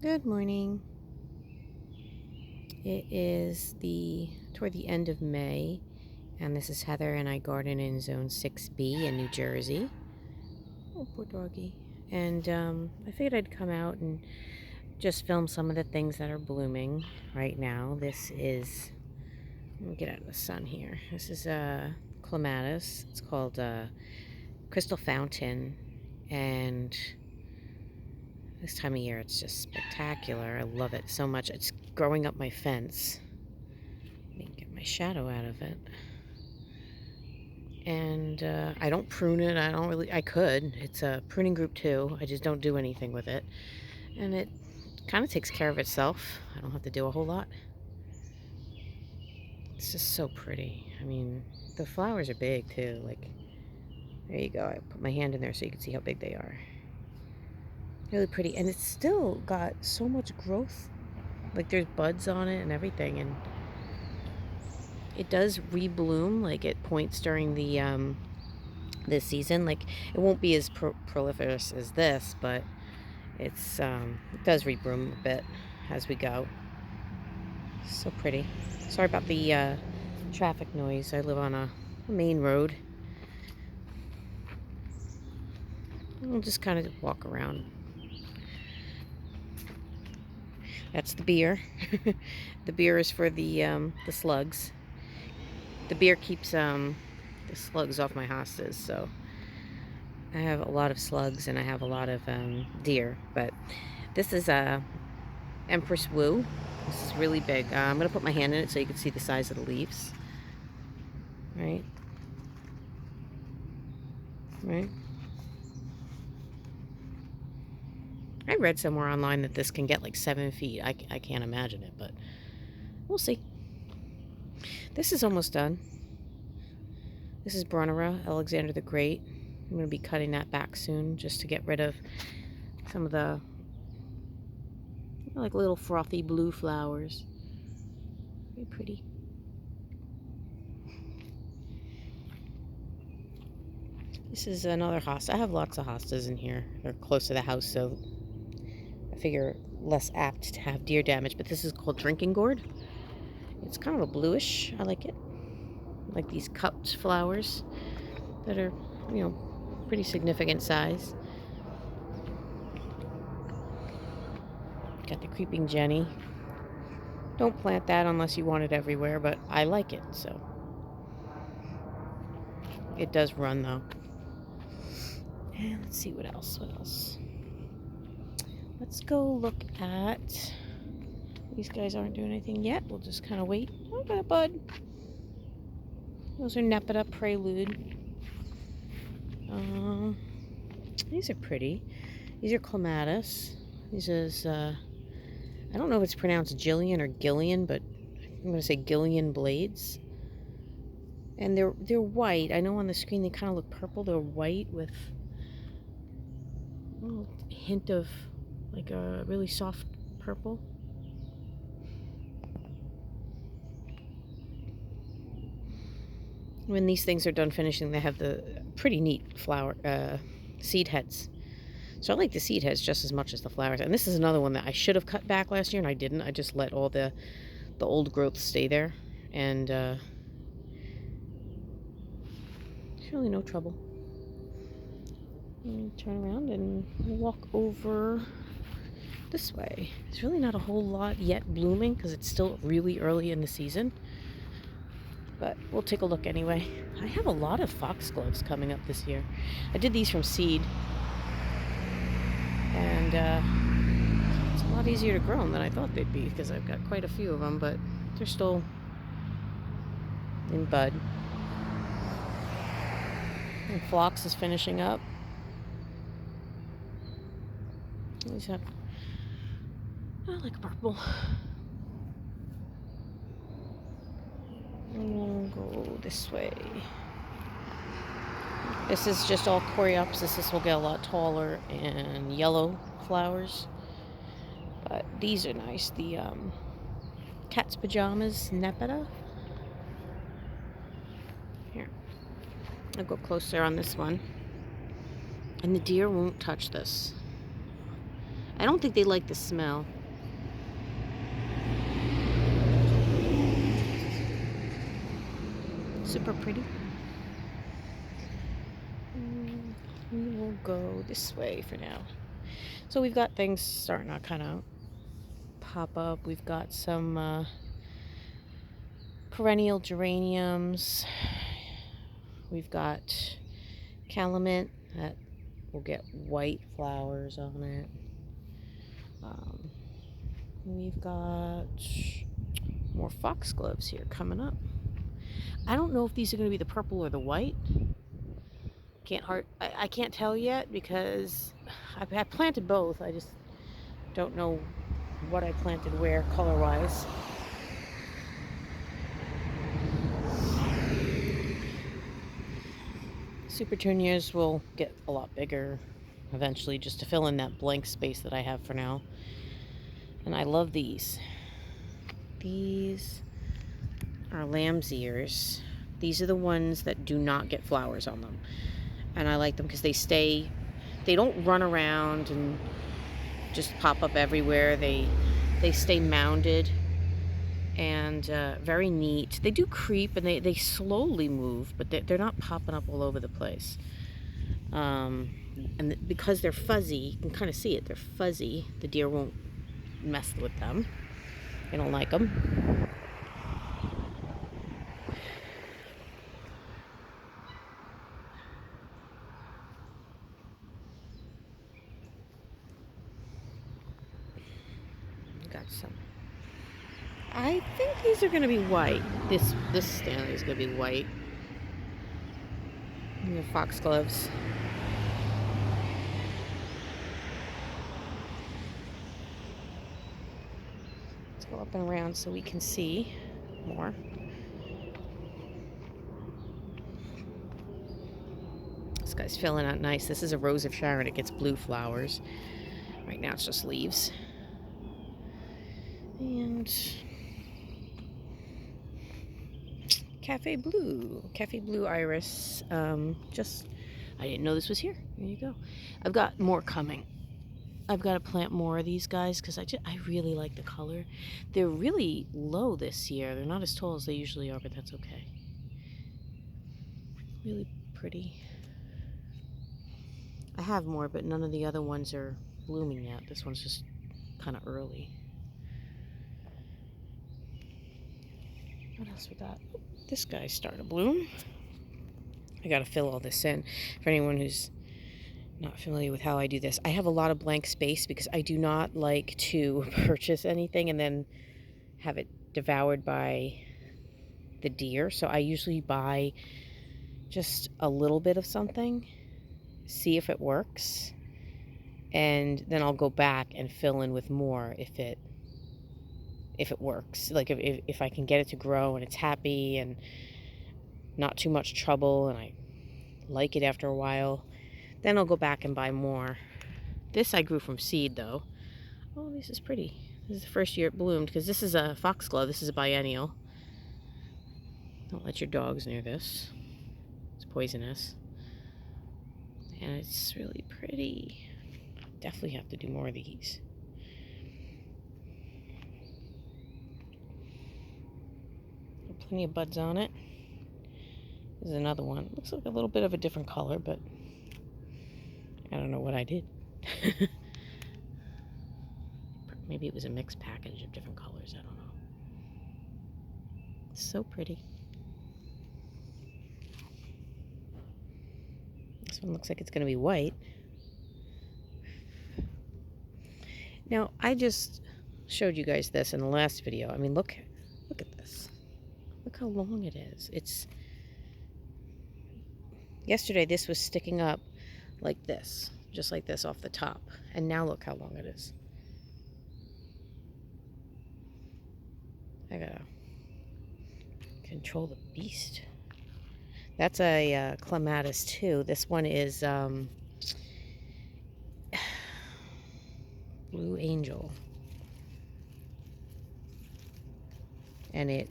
Good morning. It is toward the end of May, and this is Heather, and I garden in Zone 6B in New Jersey. Oh, poor doggy. And I figured I'd come out and just film some of the things that are blooming right now. Let me get out of the sun here. This is clematis. It's called Crystal Fountain, and this time of year it's just spectacular. I love it so much. It's growing up my fence. Let me get my shadow out of it. And I don't prune it. I could. It's a pruning group too. I just don't do anything with it. And it kind of takes care of itself. I don't have to do a whole lot. It's just so pretty. I mean, the flowers are big too. Like, there you go. I put my hand in there so you can see how big they are. Really pretty. And it's still got so much growth. Like, there's buds on it and everything. And it does rebloom, like at points during the this season. Like, it won't be as proliferous as this, but it does rebloom a bit as we go. So pretty. Sorry about the traffic noise. I live on a main road. We'll just kind of walk around. That's the beer. The beer is for the slugs. The beer keeps the slugs off my hostas, so I have a lot of slugs and I have a lot of deer. But this is a Empress Wu. This is really big. I'm going to put my hand in it so you can see the size of the leaves. Right? Right? I read somewhere online that this can get like 7 feet. I can't imagine it, but we'll see. This is almost done. This is Brunera, Alexander the Great. I'm going to be cutting that back soon just to get rid of some of the like little frothy blue flowers. Very pretty. This is another hosta. I have lots of hostas in here. They're close to the house, so I figure less apt to have deer damage. But this is called drinking gourd. It's kind of a bluish. I like it. Like these cupped flowers that are, pretty significant size. Got the creeping Jenny. Don't plant that unless you want it everywhere, but I like it, so. It does run though. And let's see what else. Let's go look at. These guys aren't doing anything yet. We'll just kind of wait. Oh, got a bud. Those are Nepeta Prelude. These are pretty. These are clematis. These is, I don't know if it's pronounced Jillian or Gillian, but I'm going to say Gillian blades. And they're white. I know on the screen they kind of look purple. They're white with a little hint of like a really soft purple. When these things are done finishing, they have the pretty neat flower seed heads. So I like the seed heads just as much as the flowers. And this is another one that I should have cut back last year, and I didn't. I just let all the old growth stay there. And it's really no trouble. Turn around and walk over this way. There's really not a whole lot yet blooming because it's still really early in the season. But we'll take a look anyway. I have a lot of foxgloves coming up this year. I did these from seed. And it's a lot easier to grow them than I thought they'd be because I've got quite a few of them, but they're still in bud. And phlox is finishing up. These have, I like purple. And we'll go this way. This is just all coreopsis. This will get a lot taller and yellow flowers. But these are nice. The cat's pajamas, Nepeta. Here, I'll go closer on this one. And the deer won't touch this. I don't think they like the smell. Super pretty. We will go this way for now. So we've got things starting to kind of pop up. We've got some perennial geraniums. We've got calamint that will get white flowers on it. We've got more foxgloves here coming up. I don't know if these are going to be the purple or the white. I can't tell yet because I planted both. I just don't know what I planted where color-wise. Supertunias will get a lot bigger eventually, just to fill in that blank space that I have for now. And I love these. These are lamb's ears. These are the ones that do not get flowers on them. And I like them because they don't run around and just pop up everywhere. They stay mounded and very neat. They do creep and they slowly move, but they're not popping up all over the place. And because they're fuzzy, you can kind of see it. They're fuzzy. The deer won't mess with them. They don't like them. Got some. I think these are going to be white. This Stanley is going to be white. And the foxgloves. Let's go up and around so we can see more. This guy's filling out nice. This is a Rose of Sharon. It gets blue flowers. Right now it's just leaves. And Cafe Blue Iris. I didn't know this was here. There you go. I've got more coming. I've got to plant more of these guys because I really like the color. They're really low this year. They're not as tall as they usually are, but that's okay. Really pretty. I have more, but none of the other ones are blooming yet. This one's just kind of early. What else we got? This guy's starting to bloom. I got to fill all this in. For anyone who's not familiar with how I do this, I have a lot of blank space because I do not like to purchase anything and then have it devoured by the deer. So I usually buy just a little bit of something, see if it works, and then I'll go back and fill in with more if it works. Like if I can get it to grow and it's happy and not too much trouble and I like it after a while, then I'll go back and buy more. This I grew from seed though. Oh, this is pretty. This is the first year it bloomed because this is a foxglove. This is a biennial. Don't let your dogs near this. It's poisonous. And it's really pretty. Definitely have to do more of these. Plenty of buds on it. There's another one. Looks like a little bit of a different color, but I don't know what I did. Maybe it was a mixed package of different colors. I don't know. It's so pretty. This one looks like it's going to be white. Now, I just showed you guys this in the last video. I mean, look at this. Look how long it is. Yesterday this was sticking up like this, just like this off the top. And now look how long it is. I gotta control the beast. That's a clematis too. This one is Blue Angel. And it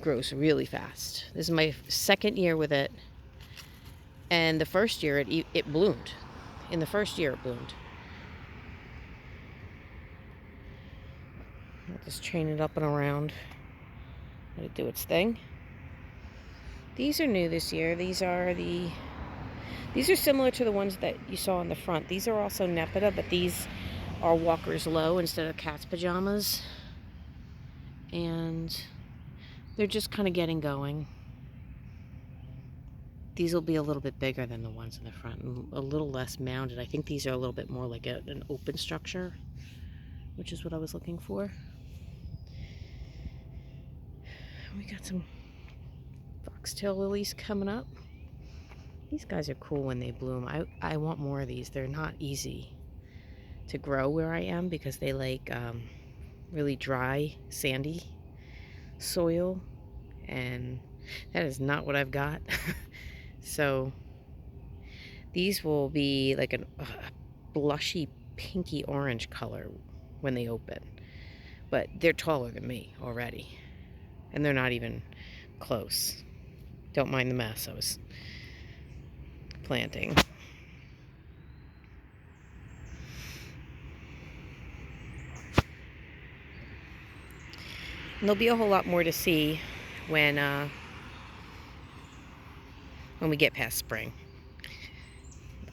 grows really fast. This is my second year with it, and the first year it bloomed. In the first year it bloomed, I'll just train it up and around. Let it do its thing. These are new this year. These are similar to the ones that you saw in the front. These are also Nepeta, but these are Walker's Low instead of cat's pajamas. And they're just kind of getting going. These will be a little bit bigger than the ones in the front and a little less mounded. I think these are a little bit more like an open structure, which is what I was looking for. We got some foxtail lilies coming up. These guys are cool when they bloom. I want more of these. They're not easy to grow where I am because they like really dry, sandy soil, and that is not what I've got. So these will be like a blushy pinky orange color when they open, but they're taller than me already, and they're not even close. Don't mind the mess I was planting. And there'll be a whole lot more to see when we get past spring.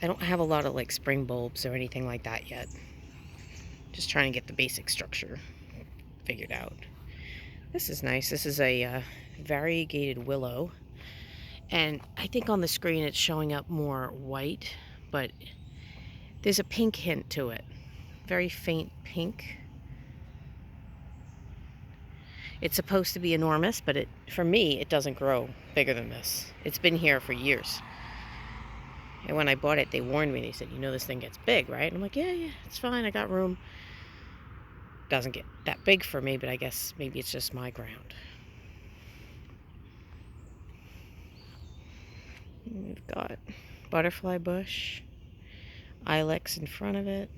I don't have a lot of like spring bulbs or anything like that yet. Just trying to get the basic structure figured out. This is nice. This is a variegated willow. And I think on the screen it's showing up more white, but there's a pink hint to it. Very faint pink. It's supposed to be enormous, but for me, it doesn't grow bigger than this. It's been here for years. And when I bought it, they warned me. They said, you know this thing gets big, right? And I'm like, yeah, it's fine. I got room. Doesn't get that big for me, but I guess maybe it's just my ground. And we've got butterfly bush, ilex in front of it.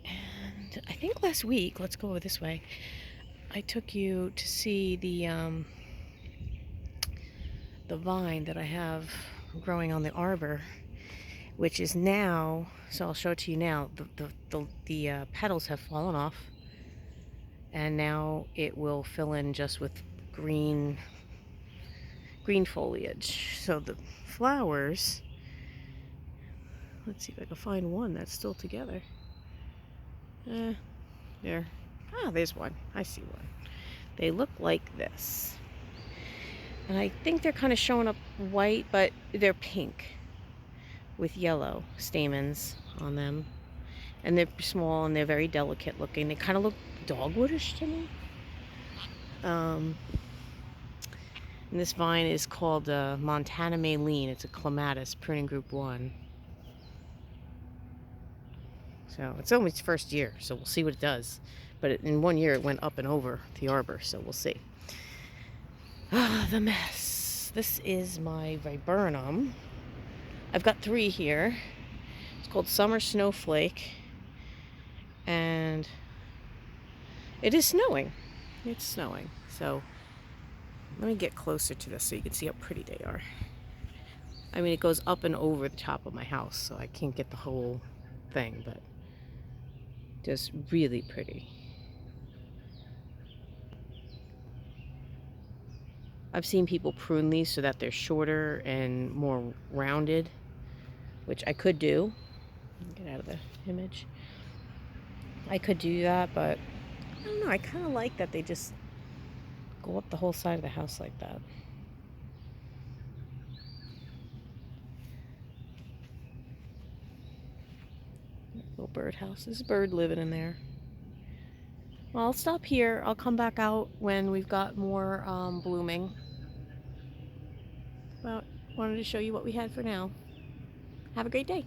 And I think last week, let's go over this way, I took you to see the vine that I have growing on the arbor, which is now, so I'll show it to you now, the petals have fallen off, and now it will fill in just with green foliage. So the flowers, let's see if I can find one that's still together. There. Ah, there's one. I see one. They look like this. And I think they're kind of showing up white, but they're pink with yellow stamens on them. And they're small and they're very delicate looking. They kind of look dogwoodish to me. And this vine is called Montana Maylene. It's a clematis, pruning group 1. So it's only its first year, so we'll see what it does. But in 1 year, it went up and over the arbor, so we'll see. Ah, the mess. This is my viburnum. I've got 3 here. It's called Summer Snowflake. And it is snowing. It's snowing. So let me get closer to this so you can see how pretty they are. I mean, it goes up and over the top of my house, so I can't get the whole thing, but just really pretty. I've seen people prune these so that they're shorter and more rounded, which I could do. Get out of the image. I could do that, but I don't know. I kind of like that they just go up the whole side of the house like that. Little birdhouse. There's a bird living in there. Well, I'll stop here. I'll come back out when we've got more blooming. Well, wanted to show you what we had for now. Have a great day.